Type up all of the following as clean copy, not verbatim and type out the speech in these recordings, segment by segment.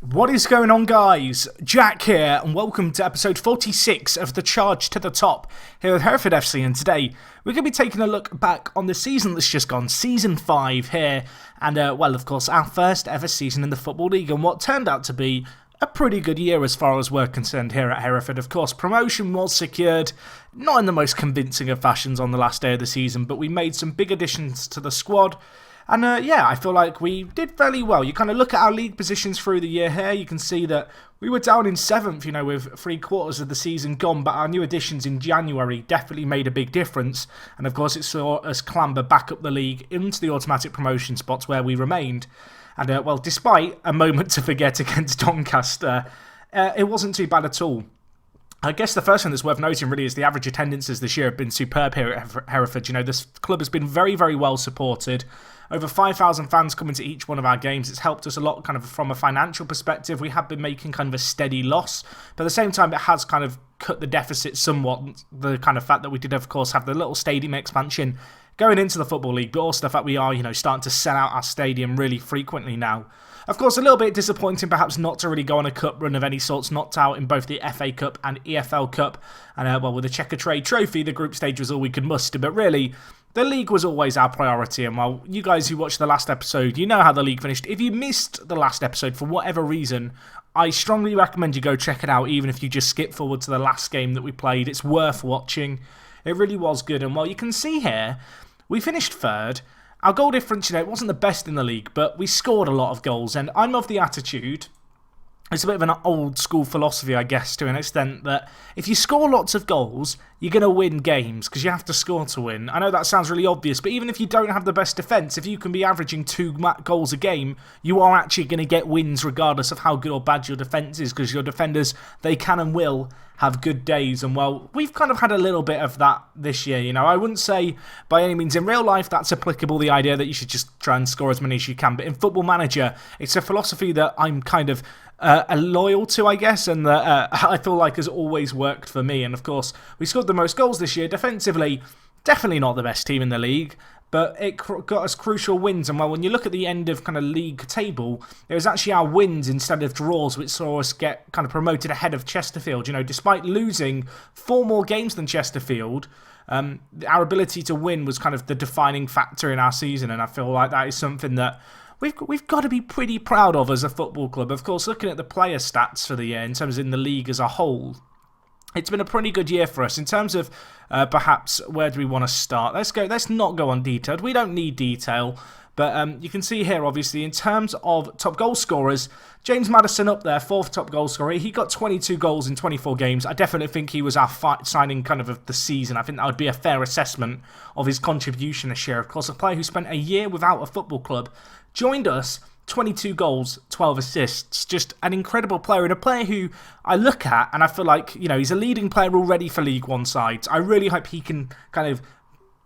What is going on, guys? Jack here, and welcome to episode 46 of The Charge to the Top here at Hereford FC. And today we're going to be taking a look back on the season that's just gone, season 5 here, and well, of course, our first ever season in the Football League, and what turned out to be a pretty good year as far as we're concerned here at Hereford. Of course, promotion was secured, not in the most convincing of fashions on the last day of the season, but we made some big additions to the squad. And yeah, I feel like we did fairly well. You kind of look at our league positions through the year here, you can see that we were down in 7th, with 3/4 of the season gone, but our new additions in January definitely made a big difference. And of course, it saw us clamber back up the league into the automatic promotion spots where we remained. And well, despite a moment to forget against Doncaster, it wasn't too bad at all. I guess the first thing that's worth noting really is the average attendances this year have been superb here at Hereford. This club has been very, very well supported. Over 5,000 fans coming to each one of our games. It's helped us a lot kind of from a financial perspective. We have been making kind of a steady loss, but at the same time it has kind of cut the deficit somewhat. The kind of fact that we did, of course, have the little stadium expansion going into the Football League, but also the fact we are, starting to sell out our stadium really frequently now. Of course, a little bit disappointing perhaps not to really go on a cup run of any sorts, knocked out in both the FA Cup and EFL Cup. And well, with the Checker Trade Trophy, the group stage was all we could muster, but really, the league was always our priority. And while you guys who watched the last episode, you know how the league finished. If you missed the last episode for whatever reason, I strongly recommend you go check it out, even if you just skip forward to the last game that we played. It's worth watching. It really was good. And while you can see here, we finished 3rd. Our goal difference, it wasn't the best in the league, but we scored a lot of goals. And I'm of the attitude, it's a bit of an old school philosophy, I guess, to an extent, that if you score lots of goals, you're going to win games because you have to score to win. I know that sounds really obvious, but even if you don't have the best defence, if you can be averaging 2 goals a game, you are actually going to get wins regardless of how good or bad your defence is, because your defenders, they can and will have good days. And well, we've kind of had a little bit of that this year. I wouldn't say by any means in real life that's applicable, the idea that you should just try and score as many as you can, but in Football Manager, it's a philosophy that I'm kind of loyal to, I guess, and that I feel like has always worked for me. And of course, we scored the most goals this year. Defensively, definitely not the best team in the league, but it got us crucial wins. And well, when you look at the end of kind of league table, it was actually our wins instead of draws which saw us get kind of promoted ahead of Chesterfield. Despite losing 4 more games than Chesterfield, our ability to win was kind of the defining factor in our season, and I feel like that is something that we've got to be pretty proud of as a football club. Of course, looking at the player stats for the year in terms of in the league as a whole, it's been a pretty good year for us. In terms of perhaps where do we want to start? Let's not go on detailed. We don't need detail. But you can see here, obviously, in terms of top goal scorers, James Maddison up there, 4th top goal scorer. He got 22 goals in 24 games. I definitely think he was our signing kind of the season. I think that would be a fair assessment of his contribution this year. Of course, a player who spent a year without a football club joined us, 22 goals, 12 assists. Just an incredible player, and a player who I look at and I feel like, he's a leading player already for League One sides. I really hope he can kind of,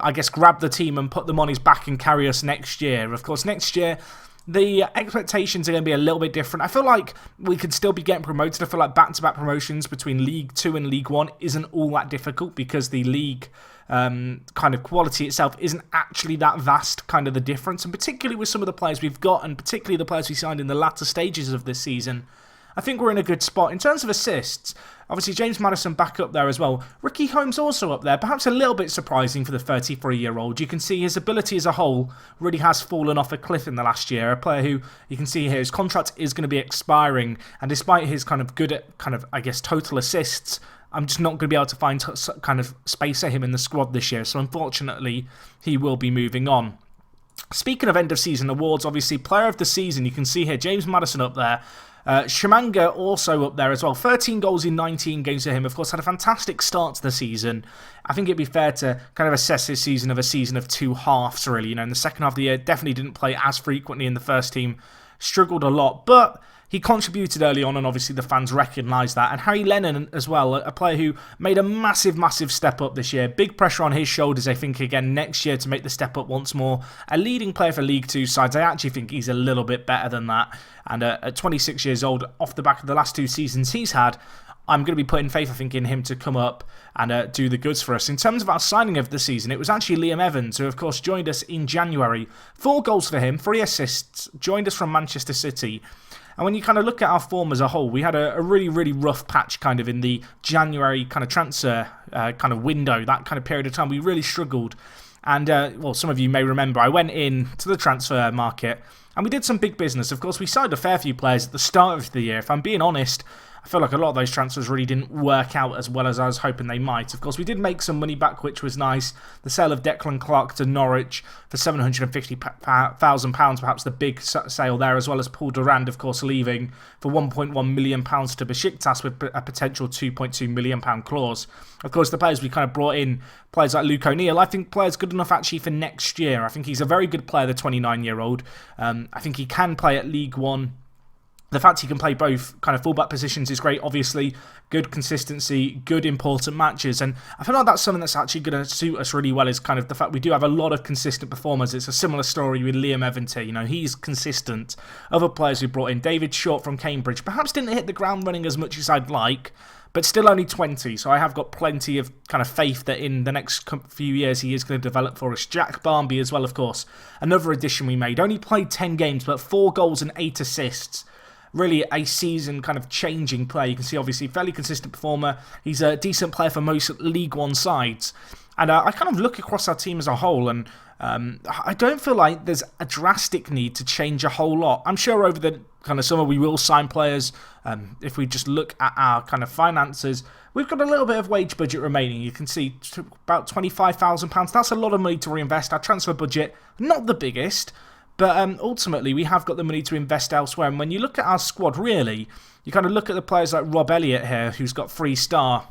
I guess, grab the team and put them on his back and carry us next year. Of course, next year, the expectations are going to be a little bit different. I feel like we could still be getting promoted. I feel like back-to-back promotions between League 2 and League 1 isn't all that difficult because the league kind of quality itself isn't actually that vast, kind of the difference. And particularly with some of the players we've got, and particularly the players we signed in the latter stages of this season, I think we're in a good spot. In terms of assists, obviously James Maddison back up there as well. Ricky Holmes also up there, perhaps a little bit surprising for the 33-year-old. You can see his ability as a whole really has fallen off a cliff in the last year. A player who, you can see here, his contract is going to be expiring, and despite his kind of good, kind of, I guess, total assists, I'm just not going to be able to find kind of space for him in the squad this year, so unfortunately he will be moving on. Speaking of end of season awards, obviously player of the season, you can see here James Maddison up there. Shimanga also up there as well. 13 goals in 19 games for him. Of course, had a fantastic start to the season. I think it'd be fair to kind of assess his season of a season of 2 halves, really. In the second half of the year, definitely didn't play as frequently in the first team. Struggled a lot, but he contributed early on, and obviously the fans recognised that. And Harry Lennon as well, a player who made a massive, massive step up this year. Big pressure on his shoulders, I think, again next year to make the step up once more. A leading player for League 2 sides. I actually think he's a little bit better than that. And at 26 years old, off the back of the last 2 seasons he's had, I'm going to be putting faith, I think, in him to come up and do the goods for us. In terms of our signing of the season, it was actually Liam Evans, who, of course, joined us in January. 4 goals for him, 3 assists, joined us from Manchester City. And when you kind of look at our form as a whole, we had a really, really rough patch kind of in the January kind of transfer kind of window, that kind of period of time. We really struggled. And, well, some of you may remember, I went in to the transfer market and we did some big business. Of course, we signed a fair few players at the start of the year. If I'm being honest, I feel like a lot of those transfers really didn't work out as well as I was hoping they might. Of course, we did make some money back, which was nice. The sale of Declan Clark to Norwich for £750,000, perhaps the big sale there, as well as Paul Durand, of course, leaving for £1.1 million to Besiktas with a potential £2.2 million clause. Of course, the players we kind of brought in, players like Luke O'Neill, I think players good enough actually for next year. I think he's a very good player, the 29-year-old. I think he can play at League One. The fact he can play both kind of fullback positions is great, obviously. Good consistency, good important matches. And I feel like that's something that's actually going to suit us really well, is kind of the fact we do have a lot of consistent performers. It's a similar story with Liam Evanter. You know, he's consistent. Other players we brought in, David Short from Cambridge, perhaps didn't hit the ground running as much as I'd like, but still only 20, so I have got plenty of kind of faith that in the next few years he is going to develop for us. Jack Barmby as well, of course. Another addition we made. Only played 10 games, but 4 goals and 8 assists. Really a season kind of changing player. You can see obviously fairly consistent performer. He's a decent player for most League One sides. And I kind of look across our team as a whole, and I don't feel like there's a drastic need to change a whole lot. I'm sure over the kind of summer we will sign players. If we just look at our kind of finances, we've got a little bit of wage budget remaining. You can see about £25,000. That's a lot of money to reinvest. Our transfer budget, not the biggest, but ultimately, we have got the money to invest elsewhere. And when you look at our squad, really, you kind of look at the players like Rob Elliott here, who's got 3-star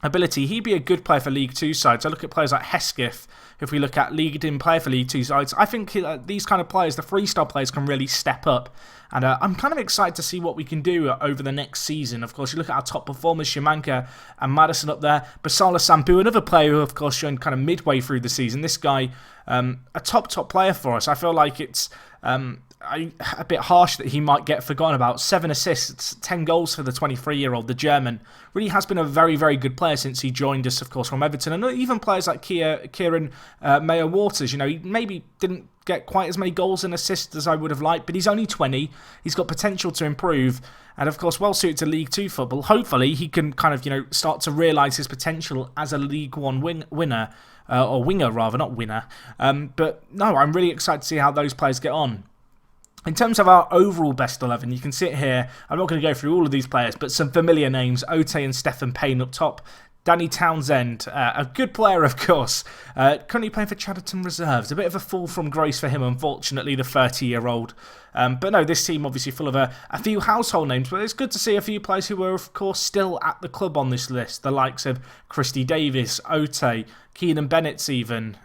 ability. He'd be a good player for League 2 sides. I look at players like Hesketh. If we look at League in player for League 2 sides, I think these kind of players, the 3-star players, can really step up. And I'm kind of excited to see what we can do over the next season. Of course, you look at our top performers, Shimanka and Madison up there. Basala Sampu, another player who, of course, joined kind of midway through the season. This guy, a top player for us. I feel like it's a bit harsh that he might get forgotten about. 7 assists, 10 goals for the 23-year-old, the German. Really has been a very, very good player since he joined us, of course, from Everton. And even players like Kieran Mayer-Waters, you know, he maybe didn't get quite as many goals and assists as I would have liked, but he's only 20. He's got potential to improve. And, of course, well suited to League 2 football. Hopefully, he can kind of, you know, start to realise his potential as a League 1 winner. Or winger, rather, not winner. But, no, I'm really excited to see how those players get on. In terms of our overall best 11, you can see it here. I'm not going to go through all of these players, but some familiar names. Ote and Stephen Payne up top. Danny Townsend, a good player, of course. Currently playing for Chadderton Reserves. A bit of a fall from grace for him, unfortunately, the 30-year-old. But no, this team obviously full of a few household names, but it's good to see a few players who were, of course, still at the club on this list. The likes of Christy Davis, Ote, Keenan Bennett even,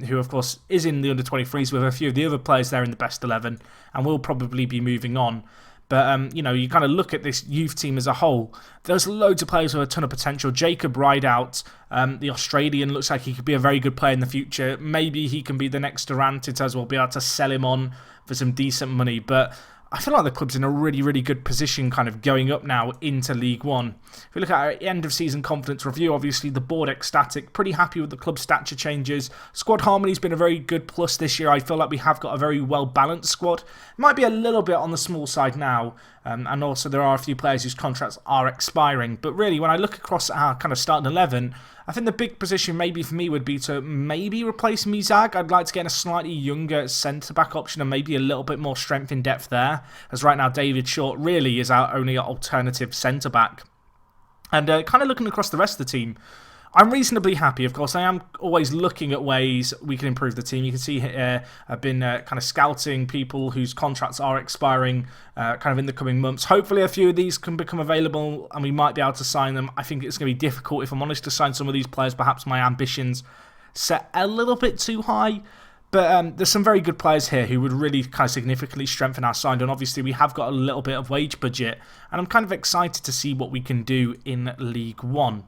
who, of course, is in the under-23s with a few of the other players there in the best 11 and will probably be moving on. But, you know, you kind of look at this youth team as a whole. There's loads of players with a ton of potential. Jacob Rideout, the Australian, looks like he could be a very good player in the future. Maybe he can be the next Durant. It as well be able to sell him on for some decent money. But I feel like the club's in a really, really good position kind of going up now into League One. If we look at our end of season confidence review, obviously the board ecstatic, pretty happy with the club stature changes. Squad harmony's been a very good plus this year. I feel like we have got a very well balanced squad. It might be a little bit on the small side now, and also there are a few players whose contracts are expiring. But really, when I look across our kind of starting 11, I think the big position maybe for me would be to maybe replace Mizag. I'd like to get a slightly younger centre-back option and maybe a little bit more strength in depth there, as right now David Short really is our only alternative centre-back. And kind of looking across the rest of the team, I'm reasonably happy. Of course, I am always looking at ways we can improve the team. You can see here I've been kind of scouting people whose contracts are expiring kind of in the coming months. Hopefully a few of these can become available and we might be able to sign them. I think it's going to be difficult, if I'm honest, to sign some of these players. Perhaps my ambitions set a little bit too high. But there's some very good players here who would really kind of significantly strengthen our side. And obviously we have got a little bit of wage budget. And I'm kind of excited to see what we can do in League One.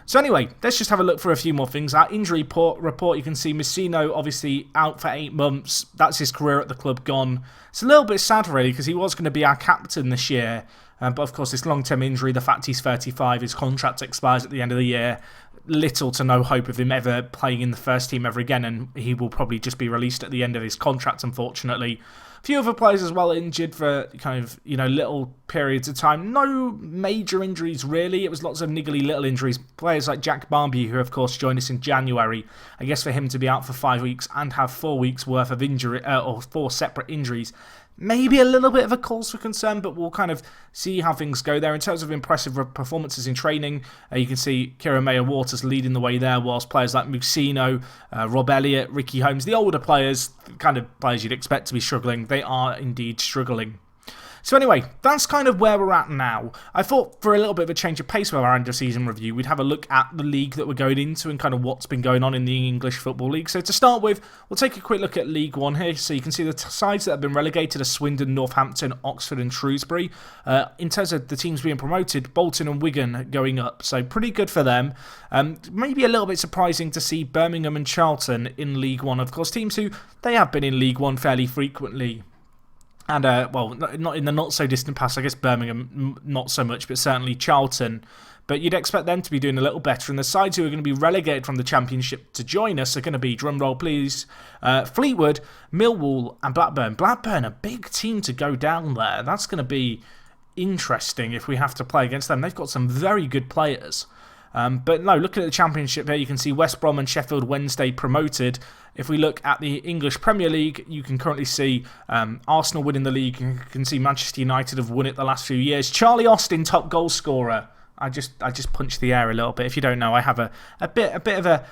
So anyway, let's just have a look for a few more things. Our injury report, you can see Messino obviously out for 8 months. That's his career at the club gone. It's a little bit sad really because he was going to be our captain this year. But of course this long-term injury, the fact he's 35, his contract expires at the end of the year, little to no hope of him ever playing in the first team ever again, and he will probably just be released at the end of his contract, unfortunately. A few other players as well injured for kind of, little periods of time. No major injuries, really. It was lots of niggly little injuries. Players like Jack Barmby, who, of course, joined us in January. I guess for him to be out for 5 weeks and have 4 weeks worth of injury, or 4 separate injuries, maybe a little bit of a cause for concern, but we'll kind of see how things go there. In terms of impressive performances in training, you can see Kieran Mayer-Waters leading the way there, whilst players like Musino, Rob Elliott, Ricky Holmes, the older players, kind of players you'd expect to be struggling, they are indeed struggling. So anyway, that's kind of where we're at now. I thought for a little bit of a change of pace with our end of season review, we'd have a look at the league that we're going into and kind of what's been going on in the English Football League. So to start with, we'll take a quick look at League One here. So you can see the sides that have been relegated are Swindon, Northampton, Oxford and Shrewsbury. In terms of the teams being promoted, Bolton and Wigan going up. So pretty good for them. Maybe a little bit surprising to see Birmingham and Charlton in League One. Of course, teams who they have been in League One fairly frequently. And, not in the not-so-distant past, I guess Birmingham, not so much, but certainly Charlton. But you'd expect them to be doing a little better. And the sides who are going to be relegated from the Championship to join us are going to be, drumroll please, Fleetwood, Millwall and Blackburn. Blackburn, a big team to go down there. That's going to be interesting if we have to play against them. They've got some very good players. But no, looking at the Championship there, you can see West Brom and Sheffield Wednesday promoted. If we look at the English Premier League, you can currently see Arsenal winning the league. You can see Manchester United have won it the last few years. Charlie Austin, top goal scorer. I just punched the air a little bit. If you don't know, I have a bit of a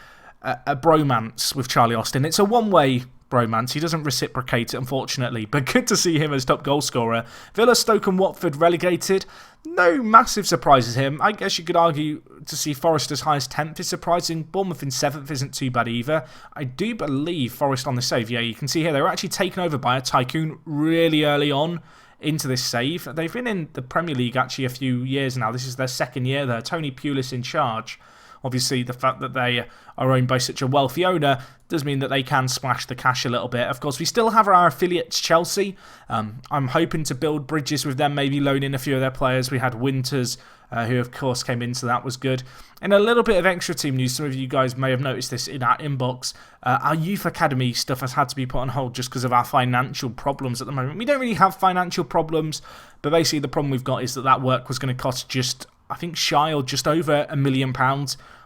bromance with Charlie Austin. It's a one-way bromance. He doesn't reciprocate it, unfortunately, but good to see him as top goal scorer. Villa, Stoke and Watford relegated. No massive surprises here. I guess you could argue to see Forest as high as 10th is surprising. Bournemouth in 7th isn't too bad either. I do believe Forest on the save. Yeah, you can see here they were actually taken over by a tycoon really early on into this save. They've been in the Premier League actually a few years now. This is their second year there. Tony Pulis in charge. Obviously, the fact that they are owned by such a wealthy owner does mean that they can splash the cash a little bit. Of course, we still have our affiliates, Chelsea. I'm hoping to build bridges with them, maybe loan in a few of their players. We had Winters, who of course came in, so that was good. And a little bit of extra team news. Some of you guys may have noticed this in our inbox. Our youth academy stuff has had to be put on hold just because of our financial problems at the moment. We don't really have financial problems, but basically the problem we've got is that work was going to cost just, I think, shy or just over £1 million.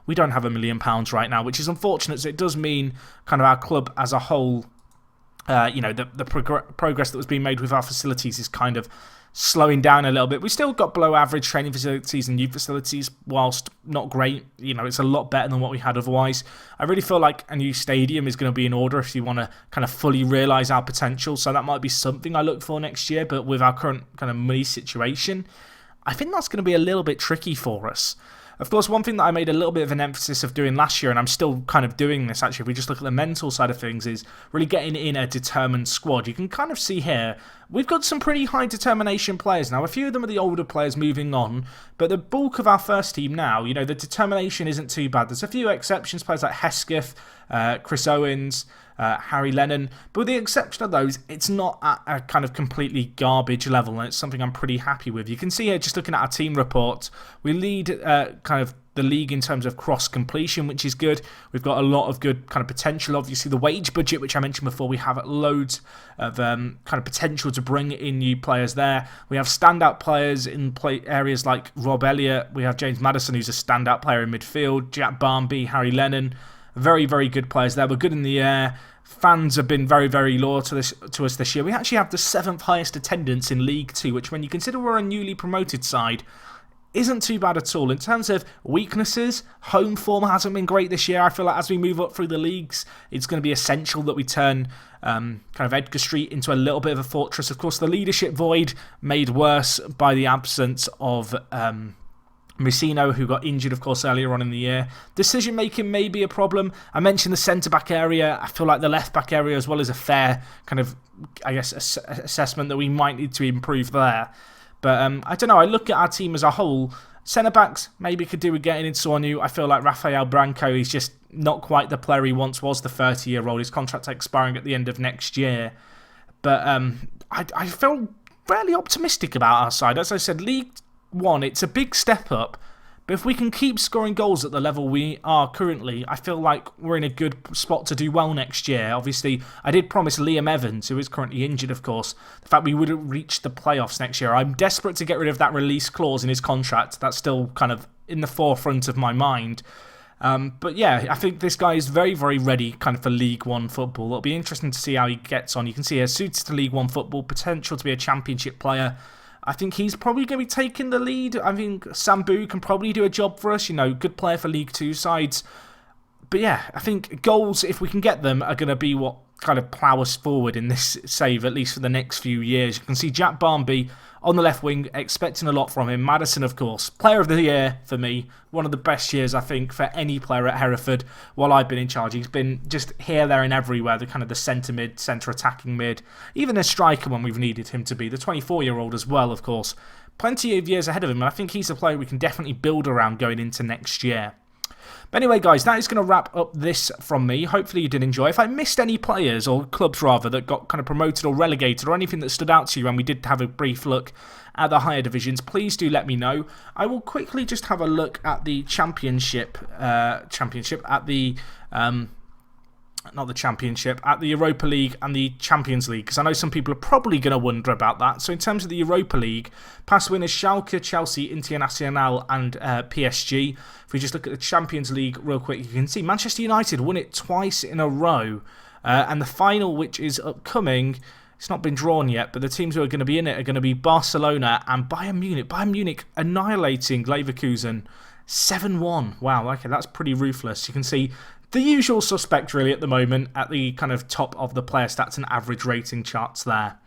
We don't have £1 million right now, which is unfortunate. So it does mean kind of our club as a whole, the progress that was being made with our facilities is kind of slowing down a little bit. We've still got below average training facilities and youth facilities, whilst not great. It's a lot better than what we had otherwise. I really feel like a new stadium is going to be in order if you want to kind of fully realise our potential. So that might be something I look for next year. But with our current kind of money situation, I think that's going to be a little bit tricky for us. Of course, one thing that I made a little bit of an emphasis of doing last year, and I'm still kind of doing this actually, if we just look at the mental side of things, is really getting in a determined squad. You can kind of see here, we've got some pretty high determination players now. A few of them are the older players moving on, but the bulk of our first team now, the determination isn't too bad. There's a few exceptions, players like Hesketh, Chris Owens, Harry Lennon, but with the exception of those, it's not at a kind of completely garbage level, and it's something I'm pretty happy with. You can see here, just looking at our team report, we lead kind of the league in terms of cross completion, which is good. We've got a lot of good kind of potential. Obviously, the wage budget, which I mentioned before, we have loads of kind of potential to bring in new players there. We have standout players in areas like Rob Elliott. We have James Maddison, who's a standout player in midfield. Jack Barmby, Harry Lennon. Very, very good players there. We're good in the air. Fans have been very, very loyal to us this year. We actually have the 7th highest attendance in League 2, which when you consider we're a newly promoted side, isn't too bad at all. In terms of weaknesses, home form hasn't been great this year. I feel like as we move up through the leagues, it's going to be essential that we turn kind of Edgar Street into a little bit of a fortress. Of course, the leadership void made worse by the absence of Musino, who got injured, of course, earlier on in the year. Decision-making may be a problem. I mentioned the centre-back area. I feel like the left-back area as well is a fair kind of, I guess, assessment that we might need to improve there. But I don't know. I look at our team as a whole. Centre-backs maybe could do with getting in Sornu. I feel like Rafael Branco is just not quite the player he once was, the 30-year-old. His contract expiring at the end of next year. But I feel fairly optimistic about our side. As I said, League 1, it's a big step up, But if we can keep scoring goals at the level we are currently, I feel like we're in a good spot to do well next year. Obviously, I did promise Liam Evans, who is currently injured, of course, the fact we wouldn't reach the playoffs next year. I'm desperate to get rid of that release clause in his contract. That's still kind of in the forefront of my mind. But yeah, I think this guy is very, very ready kind of for League One football. It'll be interesting to see how he gets on. You can see he has suited to League One football, potential to be a championship player. I think he's probably going to be taking the lead. I think Sambu can probably do a job for us. You know, good player for League Two sides. But yeah, I think goals, if we can get them, are going to be what kind of plough us forward in this save, at least for the next few years. You can see Jack Barmby on the left wing, expecting a lot from him. Maddison, of course, player of the year for me. One of the best years, I think, for any player at Hereford while I've been in charge. He's been just here, there and everywhere. The kind of the centre mid, centre attacking mid. Even a striker when we've needed him to be. The 24-year-old as well, of course. Plenty of years ahead of him, and I think he's a player we can definitely build around going into next year. But anyway, guys, that is going to wrap up this from me. Hopefully you did enjoy. If I missed any players, or clubs rather, that got kind of promoted or relegated, or anything that stood out to you when we did have a brief look at the higher divisions, please do let me know. I will quickly just have a look at the championship, at the... not the Championship, at the Europa League and the Champions League, because I know some people are probably going to wonder about that. So in terms of the Europa League, past winners Schalke, Chelsea, Internacional and PSG. If we just look at the Champions League real quick, you can see Manchester United won it twice in a row. And the final, which is upcoming, it's not been drawn yet, but the teams who are going to be in it are going to be Barcelona and Bayern Munich. Bayern Munich annihilating Leverkusen 7-1. Wow, okay, that's pretty ruthless. You can see the usual suspect really at the moment at the kind of top of the player stats and average rating charts there.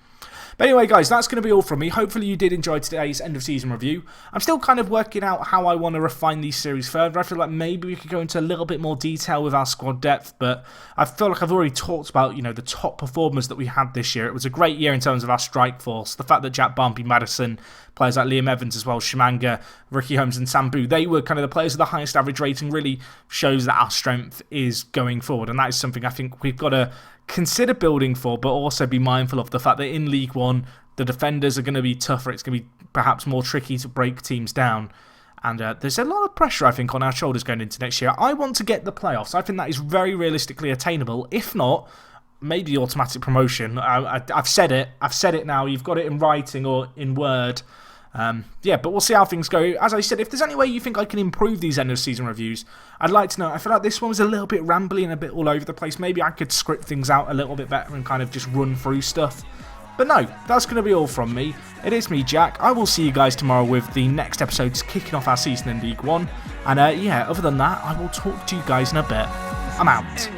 But anyway, guys, that's going to be all from me. Hopefully you did enjoy today's end of season review. I'm still kind of working out how I want to refine these series further. I feel like maybe we could go into a little bit more detail with our squad depth, but I feel like I've already talked about, you know, the top performers that we had this year. It was a great year in terms of our strike force. The fact that Jack Barmby, Maddison, players like Liam Evans as well, Shimanga, Ricky Holmes and Sambu, they were kind of the players with the highest average rating, really shows that our strength is going forward. And that is something I think we've got to consider building for, but also be mindful of the fact that in League One, the defenders are going to be tougher. It's going to be perhaps more tricky to break teams down. And there's a lot of pressure, I think, on our shoulders going into next year. I want to get the playoffs. I think that is very realistically attainable. If not, maybe automatic promotion. I've said it. I've said it now. You've got it in writing or in word. Yeah, but we'll see how things go. As I said, if there's any way you think I can improve these end of season reviews, I'd like to know. I feel like this one was a little bit rambly and a bit all over the place. Maybe I could script things out a little bit better and kind of just run through stuff. But no, that's going to be all from me. It is me, Jack. I will see you guys tomorrow with the next episodes kicking off our season in League One. And yeah, other than that, I will talk to you guys in a bit. I'm out.